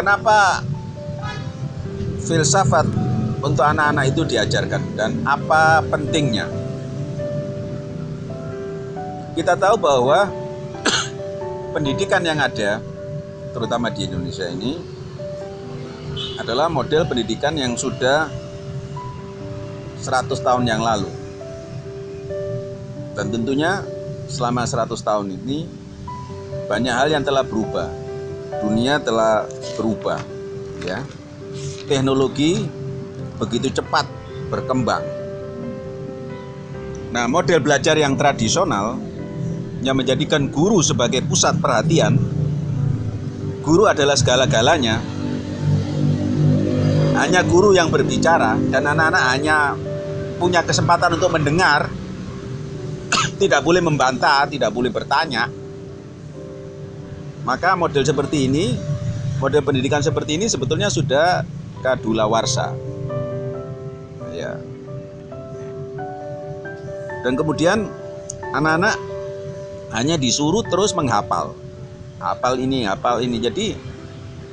kenapa filsafat untuk anak-anak itu diajarkan dan apa pentingnya? Kita tahu bahwa pendidikan yang ada, terutama di Indonesia ini, adalah model pendidikan yang sudah 100 tahun yang lalu. Dan tentunya selama 100 tahun ini banyak hal yang telah berubah. Dunia telah berubah, ya. Teknologi begitu cepat berkembang. Nah, model belajar yang tradisional yang menjadikan guru sebagai pusat perhatian, guru adalah segala-galanya, hanya guru yang berbicara dan anak-anak hanya punya kesempatan untuk mendengar, tidak boleh membantah, tidak boleh bertanya. Maka model seperti ini, model pendidikan seperti ini sebetulnya sudah kadaluarsa, ya. Dan kemudian anak-anak hanya disuruh terus menghafal, hafal ini, hafal ini. Jadi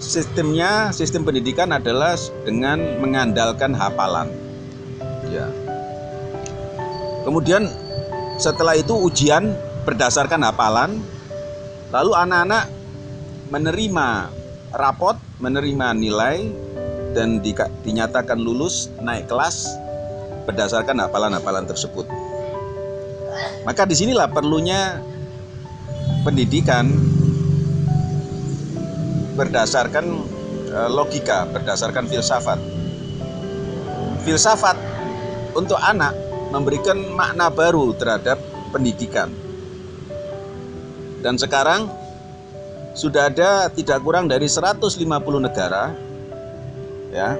sistem pendidikan adalah dengan mengandalkan hafalan, ya. Kemudian setelah itu ujian berdasarkan hafalan, lalu anak-anak menerima rapot, menerima nilai, dan dinyatakan lulus naik kelas berdasarkan hafalan-hafalan tersebut. Maka disinilah perlunya pendidikan berdasarkan logika, berdasarkan filsafat. Filsafat untuk anak memberikan makna baru terhadap pendidikan. Dan sekarang sudah ada tidak kurang dari 150 negara, ya,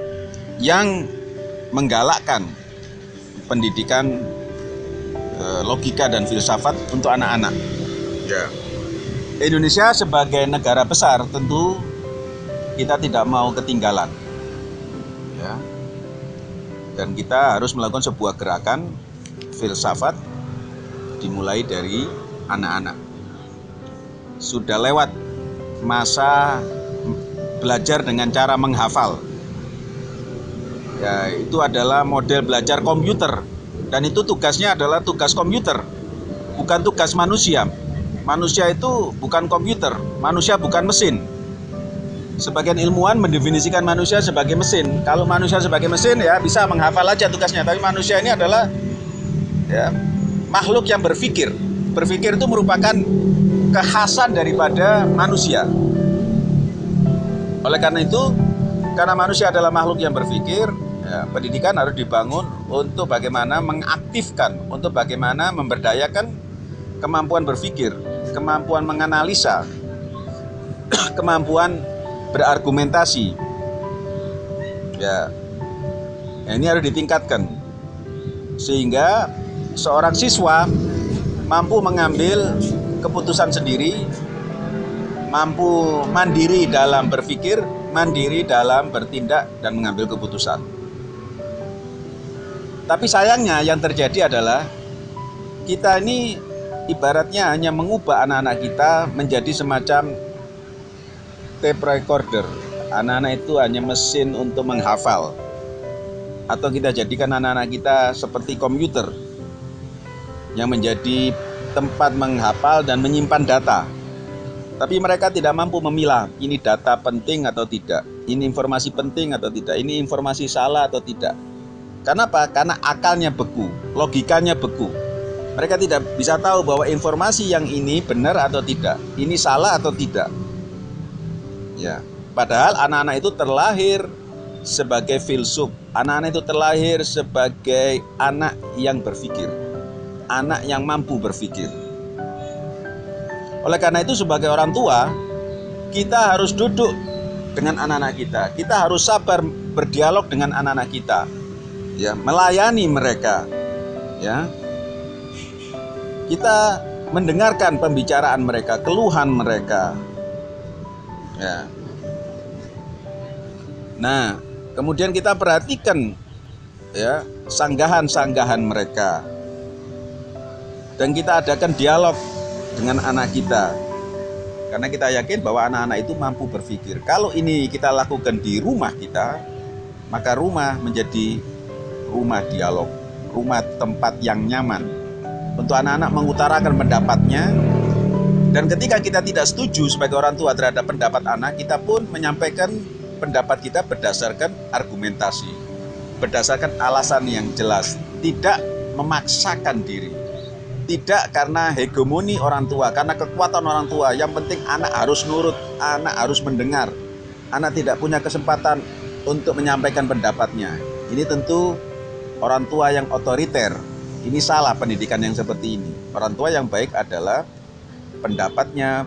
yang menggalakkan pendidikan logika dan filsafat untuk anak-anak. Ya. Indonesia sebagai negara besar tentu kita tidak mau ketinggalan, ya. Dan kita harus melakukan sebuah gerakan filsafat dimulai dari anak-anak. Sudah lewat masa belajar dengan cara menghafal, ya, itu adalah model belajar komputer, dan itu tugasnya adalah tugas komputer, bukan tugas manusia. Manusia itu bukan komputer, manusia bukan mesin. Sebagian ilmuwan mendefinisikan manusia sebagai mesin. Kalau manusia sebagai mesin, ya bisa menghafal aja tugasnya. Tapi manusia ini adalah, ya, makhluk yang berpikir. Berpikir itu merupakan kekhasan daripada manusia. Oleh karena itu, karena manusia adalah makhluk yang berpikir, ya, pendidikan harus dibangun untuk bagaimana mengaktifkan, untuk bagaimana memberdayakan kemampuan berpikir, kemampuan menganalisa, kemampuan berargumentasi. Ya, ini harus ditingkatkan sehingga seorang siswa mampu mengambil keputusan sendiri, mampu mandiri dalam berpikir, mandiri dalam bertindak dan mengambil keputusan. Tapi sayangnya yang terjadi adalah kita ini ibaratnya hanya mengubah anak-anak kita menjadi semacam tape recorder. Anak-anak itu hanya mesin untuk menghafal. Atau kita jadikan anak-anak kita seperti komputer yang menjadi tempat menghafal dan menyimpan data. Tapi mereka tidak mampu memilah, ini data penting atau tidak, ini informasi penting atau tidak, ini informasi salah atau tidak. Kenapa? Karena akalnya beku, logikanya beku. Mereka tidak bisa tahu bahwa informasi yang ini benar atau tidak, ini salah atau tidak. Ya, padahal anak-anak itu terlahir sebagai filsuf, anak-anak itu terlahir sebagai anak yang berpikir, anak yang mampu berpikir. Oleh karena itu sebagai orang tua, kita harus duduk dengan anak-anak kita. Kita harus sabar berdialog dengan anak-anak kita, ya, melayani mereka, ya. Kita mendengarkan pembicaraan mereka, keluhan mereka, ya. Nah, kemudian kita perhatikan, ya, sanggahan-sanggahan mereka, dan kita adakan dialog dengan anak kita. Karena kita yakin bahwa anak-anak itu mampu berpikir. Kalau ini kita lakukan di rumah kita, maka rumah menjadi rumah dialog, rumah tempat yang nyaman untuk anak-anak mengutarakan pendapatnya. Dan ketika kita tidak setuju sebagai orang tua terhadap pendapat anak, kita pun menyampaikan pendapat kita berdasarkan argumentasi, berdasarkan alasan yang jelas, tidak memaksakan diri. Tidak karena hegemoni orang tua, karena kekuatan orang tua. Yang penting anak harus nurut, anak harus mendengar. Anak tidak punya kesempatan untuk menyampaikan pendapatnya. Ini tentu orang tua yang otoriter. Ini salah pendidikan yang seperti ini. Orang tua yang baik adalah pendapatnya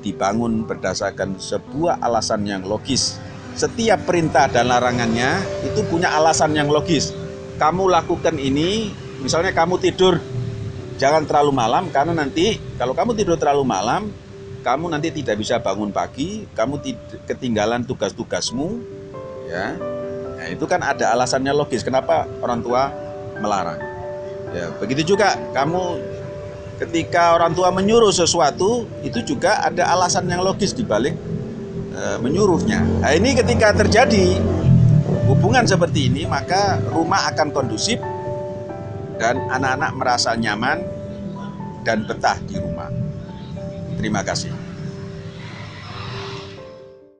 dibangun berdasarkan sebuah alasan yang logis. Setiap perintah dan larangannya itu punya alasan yang logis. Kamu lakukan ini, misalnya kamu tidur jangan terlalu malam, karena nanti kalau kamu tidur terlalu malam, kamu nanti tidak bisa bangun pagi, kamu ketinggalan tugas-tugasmu, ya. Nah, itu kan ada alasannya logis kenapa orang tua melarang. Ya, begitu juga kamu ketika orang tua menyuruh sesuatu, itu juga ada alasan yang logis di balik menyuruhnya. Nah, ini ketika terjadi hubungan seperti ini, maka rumah akan kondusif dan anak-anak merasa nyaman dan betah di rumah. Terima kasih.